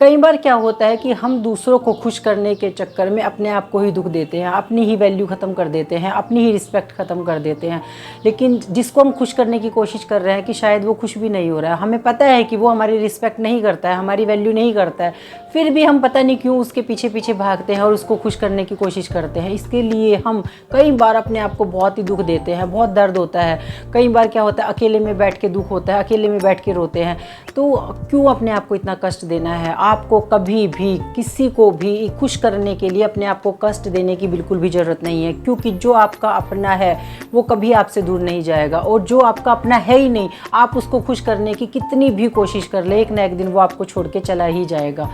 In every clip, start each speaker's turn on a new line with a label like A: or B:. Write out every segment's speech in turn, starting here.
A: कई बार क्या होता है कि हम दूसरों को खुश करने के चक्कर में अपने आप को ही दुख देते हैं, अपनी ही वैल्यू ख़त्म कर देते हैं, अपनी ही रिस्पेक्ट ख़त्म कर देते हैं। लेकिन जिसको हम खुश करने की कोशिश कर रहे हैं कि शायद वो खुश भी नहीं हो रहा है, हमें पता है कि वो हमारी रिस्पेक्ट नहीं करता है, हमारी वैल्यू नहीं करता है, फिर भी हम पता नहीं क्यों उसके पीछे पीछे भागते हैं और उसको खुश करने की कोशिश करते हैं। इसके लिए हम कई बार अपने आप को बहुत ही दुख देते हैं, बहुत दर्द होता है। कई बार क्या होता है, अकेले में बैठ के दुख होता है, अकेले में बैठ के रोते हैं। तो क्यों अपने आप को इतना कष्ट देना है? आपको कभी भी किसी को भी खुश करने के लिए अपने आप को कष्ट देने की बिल्कुल भी ज़रूरत नहीं है, क्योंकि जो आपका अपना है वो कभी आपसे दूर नहीं जाएगा, और जो आपका अपना है ही नहीं, आप उसको खुश करने की कितनी भी कोशिश कर ले, एक ना एक दिन वो आपको छोड़ के चला ही जाएगा।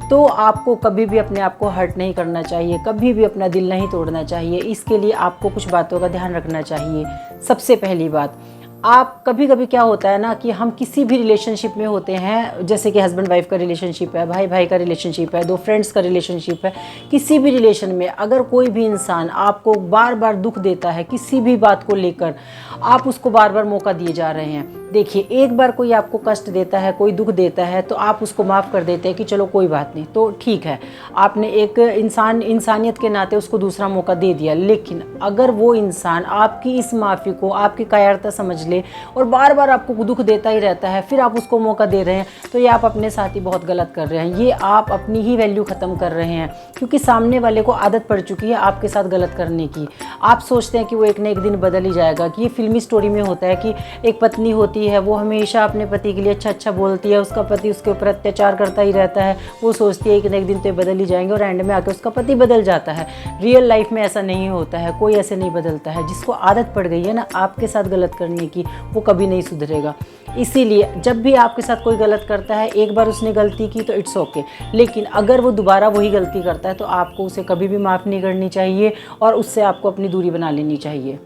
A: तो आपको कभी भी अपने आप को हर्ट नहीं करना चाहिए, कभी भी अपना दिल नहीं तोड़ना चाहिए। इसके लिए आपको कुछ बातों का ध्यान रखना चाहिए। सबसे पहली बात, आप कभी कभी क्या होता है ना कि हम किसी भी रिलेशनशिप में होते हैं, जैसे कि हस्बैंड वाइफ का रिलेशनशिप है, भाई भाई का रिलेशनशिप है, दो फ्रेंड्स का रिलेशनशिप है, किसी भी रिलेशन में अगर कोई भी इंसान आपको बार बार दुख देता है किसी भी बात को लेकर, आप उसको बार बार मौका दिए जा रहे हैं। देखिए, एक बार कोई आपको कष्ट देता है, कोई दुख देता है, तो आप उसको माफ़ कर देते हैं कि चलो कोई बात नहीं, तो ठीक है, आपने एक इंसानियत के नाते उसको दूसरा मौका दे दिया। लेकिन अगर वो इंसान आपकी इस माफ़ी को आपकी कायरता समझ ले और बार बार आपको दुख देता ही रहता है, फिर आप उसको मौका दे रहे हैं, तो ये आप अपने साथ ही बहुत गलत कर रहे हैं। ये आप अपनी ही वैल्यू ख़त्म कर रहे हैं, क्योंकि सामने वाले को आदत पड़ चुकी है आपके साथ गलत करने की। आप सोचते हैं कि वो एक न एक दिन बदल ही जाएगा, कि ये फिल्मी स्टोरी में होता है कि एक पत्नी होती है, वो हमेशा अपने पति के लिए अच्छा अच्छा बोलती है, उसका पति उसके ऊपर अत्याचार करता ही रहता है, वो सोचती है कि एक दिन तो ये बदल ही जाएंगे, और एंड में आकर उसका पति बदल जाता है। रियल लाइफ में ऐसा नहीं होता है, कोई ऐसे नहीं बदलता है। जिसको आदत पड़ गई है ना आपके साथ गलत करने की, वो कभी नहीं सुधरेगा। इसीलिए जब भी आपके साथ कोई गलत करता है, एक बार उसने गलती की तो इट्स ओके, लेकिन अगर वो दोबारा वही गलती करता है तो आपको उसे कभी भी माफ़ नहीं करनी चाहिए, और उससे आपको अपनी दूरी बना लेनी चाहिए।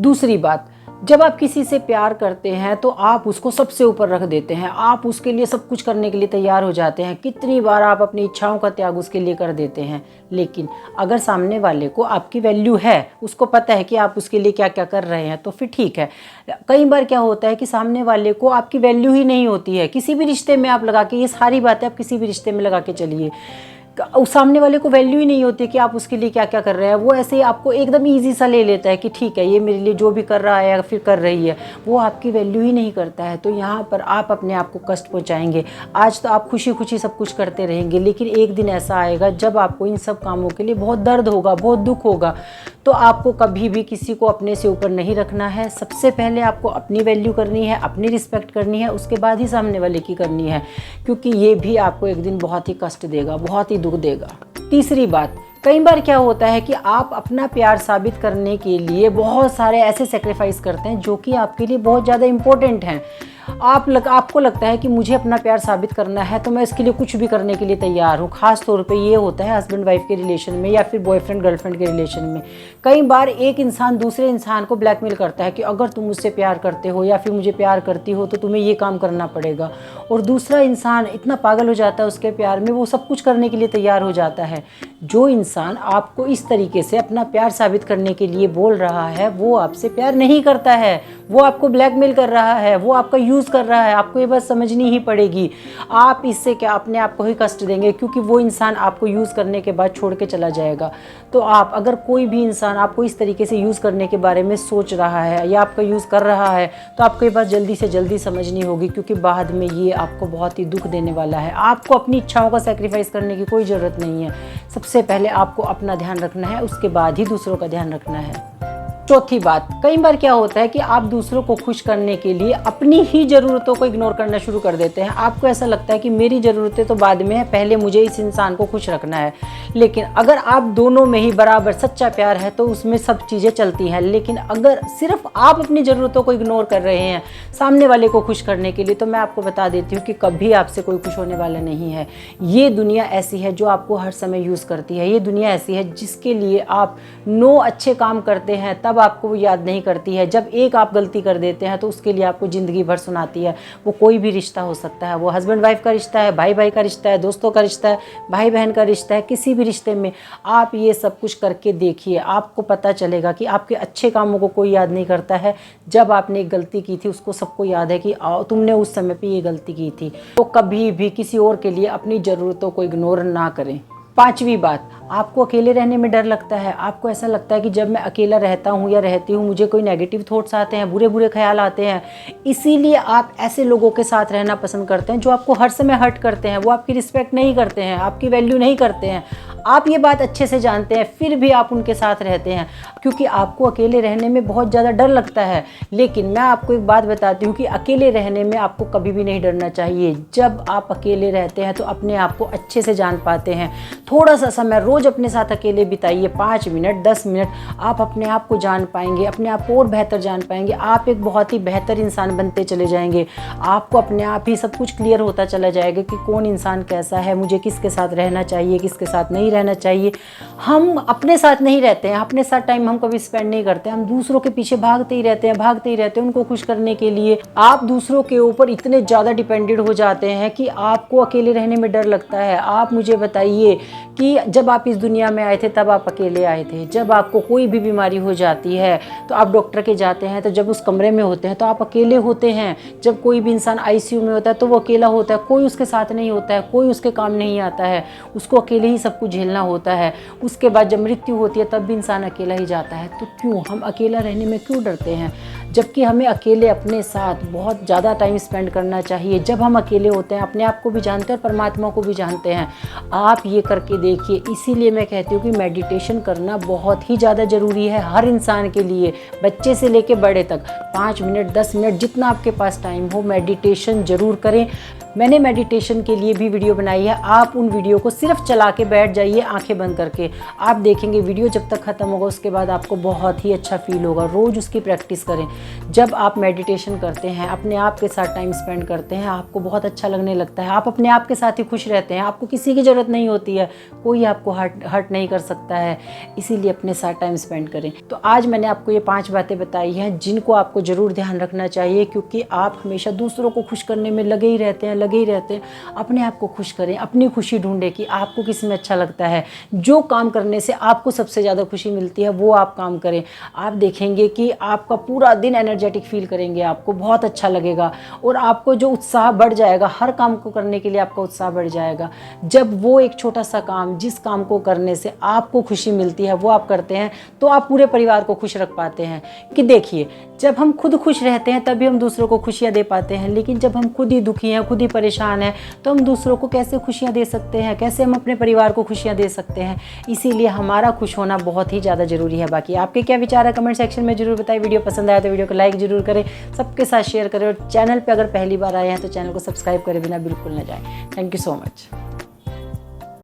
A: दूसरी बात, जब आप किसी से प्यार करते हैं तो आप उसको सबसे ऊपर रख देते हैं, आप उसके लिए सब कुछ करने के लिए तैयार हो जाते हैं। कितनी बार आप अपनी इच्छाओं का त्याग उसके लिए कर देते हैं। लेकिन अगर सामने वाले को आपकी वैल्यू है, उसको पता है कि आप उसके लिए क्या क्या कर रहे हैं, तो फिर ठीक है। कई बार क्या होता है कि सामने वाले को आपकी वैल्यू ही नहीं होती है। किसी भी रिश्ते में आप लगा के, ये सारी बातें आप किसी भी रिश्ते में लगा के चलिए, सामने वाले को वैल्यू ही नहीं होती कि आप उसके लिए क्या क्या कर रहे हैं। वो ऐसे ही आपको एकदम इजी सा ले लेता है कि ठीक है, ये मेरे लिए जो भी कर रहा है या फिर कर रही है, वो आपकी वैल्यू ही नहीं करता है। तो यहाँ पर आप अपने आप को कष्ट पहुँचाएंगे। आज तो आप खुशी खुशी सब कुछ करते रहेंगे, लेकिन एक दिन ऐसा आएगा जब आपको इन सब कामों के लिए बहुत दर्द होगा, बहुत दुख होगा। तो आपको कभी भी किसी को अपने से ऊपर नहीं रखना है। सबसे पहले आपको अपनी वैल्यू करनी है, अपनी रिस्पेक्ट करनी है, उसके बाद ही सामने वाले की करनी है, क्योंकि ये भी आपको एक दिन बहुत ही कष्ट देगा, बहुत ही दुख देगा। तीसरी बात, कई बार क्या होता है कि आप अपना प्यार साबित करने के लिए बहुत सारे ऐसे सेक्रीफाइस करते हैं जो कि आपके लिए बहुत ज़्यादा इम्पोर्टेंट हैं। आपको लगता है कि मुझे अपना प्यार साबित करना है तो मैं इसके लिए कुछ भी करने के लिए तैयार हूँ। खास तौर पे ये होता है हस्बैंड वाइफ के रिलेशन में या फिर बॉयफ्रेंड गर्लफ्रेंड के रिलेशन में। कई बार एक इंसान दूसरे इंसान को ब्लैकमेल करता है कि अगर तुम मुझसे प्यार करते हो या फिर मुझे प्यार करती हो तो तुम्हें ये काम करना पड़ेगा, और दूसरा इंसान इतना पागल हो जाता है उसके प्यार में, वो सब कुछ करने के लिए तैयार हो जाता है। जो इंसान आपको इस तरीके से अपना प्यार साबित करने के लिए बोल रहा है, वो आपसे प्यार नहीं करता है, वो आपको ब्लैकमेल कर रहा है, वो आपका यूज़ कर रहा है। आपको ये बात समझनी ही पड़ेगी। आप इससे क्या अपने आप को ही कष्ट देंगे, क्योंकि वो इंसान आपको यूज़ करने के बाद छोड़ के चला जाएगा। तो आप, अगर कोई भी इंसान आपको इस तरीके से यूज़ करने के बारे में सोच रहा है या आपका यूज़ कर रहा है, तो आपको ये बात जल्दी से जल्दी समझनी होगी, क्योंकि बाद में ये आपको बहुत ही दुख देने वाला है। आपको अपनी इच्छाओं का सैक्रिफाइस करने की कोई ज़रूरत नहीं है। सबसे पहले आपको अपना ध्यान रखना है, उसके बाद ही दूसरों का ध्यान रखना है। चौथी बात, कई बार क्या होता है कि आप दूसरों को खुश करने के लिए अपनी ही ज़रूरतों को इग्नोर करना शुरू कर देते हैं। आपको ऐसा लगता है कि मेरी ज़रूरतें तो बाद में है, पहले मुझे इस इंसान को खुश रखना है। लेकिन अगर आप दोनों में ही बराबर सच्चा प्यार है तो उसमें सब चीज़ें चलती हैं। लेकिन अगर सिर्फ आप अपनी ज़रूरतों को इग्नोर कर रहे हैं सामने वाले को खुश करने के लिए, तो मैं आपको बता देती हूँ कि कभी आपसे कोई खुश होने वाला नहीं है। ये दुनिया ऐसी है जो आपको हर समय यूज़ करती है। ये दुनिया ऐसी है जिसके लिए आप 9 अच्छे काम करते हैं तब आपको वो याद नहीं करती है। जब एक आप गलती कर देते हैं तो उसके लिए आपको ज़िंदगी भर सुनाती है। वो कोई भी रिश्ता हो सकता है, वो हस्बैंड वाइफ का रिश्ता है, भाई भाई का रिश्ता है, दोस्तों का रिश्ता है, भाई बहन का रिश्ता है, किसी भी रिश्ते में आप ये सब कुछ करके देखिए, आपको पता चलेगा कि आपके अच्छे कामों को कोई याद नहीं करता है। जब आपने एक गलती की थी उसको सबको याद है कि तुमने उस समय पे ये गलती की थी। तो कभी भी किसी और के लिए अपनी ज़रूरतों को इग्नोर ना करें। 5वीं बात, आपको अकेले रहने में डर लगता है। आपको ऐसा लगता है कि जब मैं अकेला रहता हूँ या रहती हूँ मुझे कोई नेगेटिव थॉट्स आते हैं, बुरे बुरे ख्याल आते हैं। इसीलिए आप ऐसे लोगों के साथ रहना पसंद करते हैं जो आपको हर समय हर्ट करते हैं, वो आपकी रिस्पेक्ट नहीं करते हैं, आपकी वैल्यू नहीं करते हैं। आप ये बात अच्छे से जानते हैं, फिर भी आप उनके साथ रहते हैं क्योंकि आपको अकेले रहने में बहुत ज़्यादा डर लगता है। लेकिन मैं आपको एक बात बताती हूँ कि अकेले रहने में आपको कभी भी नहीं डरना चाहिए। जब आप अकेले रहते हैं तो अपने आप को अच्छे से जान पाते हैं। थोड़ा सा समय रोज़ अपने साथ अकेले बिताइए, 5 मिनट 10 मिनट, आप अपने आप को जान पाएंगे, अपने आप को और बेहतर जान पाएंगे। आप एक बहुत ही बेहतर इंसान बनते चले जाएंगे। आपको अपने आप ही सब कुछ क्लियर होता चला जाएगा कि कौन इंसान कैसा है, मुझे किसके साथ रहना चाहिए, किसके साथ नहीं रहना चाहिए। हम अपने साथ नहीं रहते हैं, अपने साथ टाइम हम कभी स्पेंड नहीं करते, हम दूसरों के पीछे भागते ही रहते हैं उनको खुश करने के लिए। आप दूसरों के ऊपर इतने ज़्यादा डिपेंडेंट हो जाते हैं कि आपको अकेले रहने में डर लगता है। आप मुझे बताइए कि जब आप इस दुनिया में आए थे तब आप अकेले आए थे। जब आपको कोई भी बीमारी हो जाती है तो आप डॉक्टर के जाते हैं, तो जब उस कमरे में होते हैं तो आप अकेले होते हैं। जब कोई भी इंसान आईसीयू में होता है तो वो अकेला होता है, कोई उसके साथ नहीं होता है, कोई उसके काम नहीं आता है, उसको अकेले ही सब कुछ झेलना होता है। उसके बाद जब मृत्यु होती है तब भी इंसान अकेला ही जाता है। तो क्यों हम अकेला रहने में क्यों डरते हैं, जबकि हमें अकेले अपने साथ बहुत ज़्यादा टाइम स्पेंड करना चाहिए। जब हम अकेले होते हैं अपने आप को भी जानते हैं और परमात्मा को भी जानते हैं। आप ये करके देखिए। इसीलिए मैं कहती हूँ कि मेडिटेशन करना बहुत ही ज़्यादा ज़रूरी है हर इंसान के लिए, बच्चे से लेके बड़े तक। 5 मिनट 10 मिनट जितना आपके पास टाइम हो मेडिटेशन ज़रूर करें। मैंने मेडिटेशन के लिए भी वीडियो बनाई है, आप उन वीडियो को सिर्फ चला के बैठ जाइए आंखें बंद करके। आप देखेंगे वीडियो जब तक ख़त्म होगा उसके बाद आपको बहुत ही अच्छा फील होगा। रोज़ उसकी प्रैक्टिस करें। जब आप मेडिटेशन करते हैं, अपने आप के साथ टाइम स्पेंड करते हैं, आपको बहुत अच्छा लगने लगता है। आप अपने आप के साथ ही खुश रहते हैं, आपको किसी की ज़रूरत नहीं होती है, कोई आपको हर्ट नहीं कर सकता है। इसीलिए अपने साथ टाइम स्पेंड करें। तो आज मैंने आपको ये 5 बातें बताई हैं जिनको आपको ज़रूर ध्यान रखना चाहिए, क्योंकि आप हमेशा दूसरों को खुश करने में लगे ही रहते हैं। अपने आप को खुश करें, अपनी खुशी ढूंढें कि आपको किस में अच्छा लगता है। जो काम करने से आपको सबसे ज़्यादा खुशी मिलती है वो आप काम करें। आप देखेंगे कि आपका पूरा दिन एनर्जेटिक फील करेंगे, आपको बहुत अच्छा लगेगा और आपको जो उत्साह बढ़ जाएगा, हर काम को करने के लिए आपका उत्साह बढ़ जाएगा। जब वो एक छोटा सा काम, जिस काम को करने से आपको खुशी मिलती है वो आप करते हैं तो आप पूरे परिवार को खुश रख पाते हैं। कि देखिए, जब हम खुद खुश रहते हैं तभी हम दूसरों को खुशियाँ दे पाते हैं, लेकिन जब हम खुद ही दुखी हैं, खुद ही परेशान हैं, तो हम दूसरों को कैसे खुशियाँ दे सकते हैं, कैसे हम अपने परिवार को खुशियाँ दे सकते हैं। इसीलिए हमारा खुश होना बहुत ही ज़्यादा ज़रूरी है। बाकी आपके क्या विचार है कमेंट सेक्शन में ज़रूर बताइए। वीडियो पसंद आया तो वीडियो को लाइक ज़रूर करें, सबके साथ शेयर करें और चैनल पर अगर पहली बार आए हैं तो चैनल को सब्सक्राइब करे बिना बिल्कुल ना जाएँ। Thank you so much.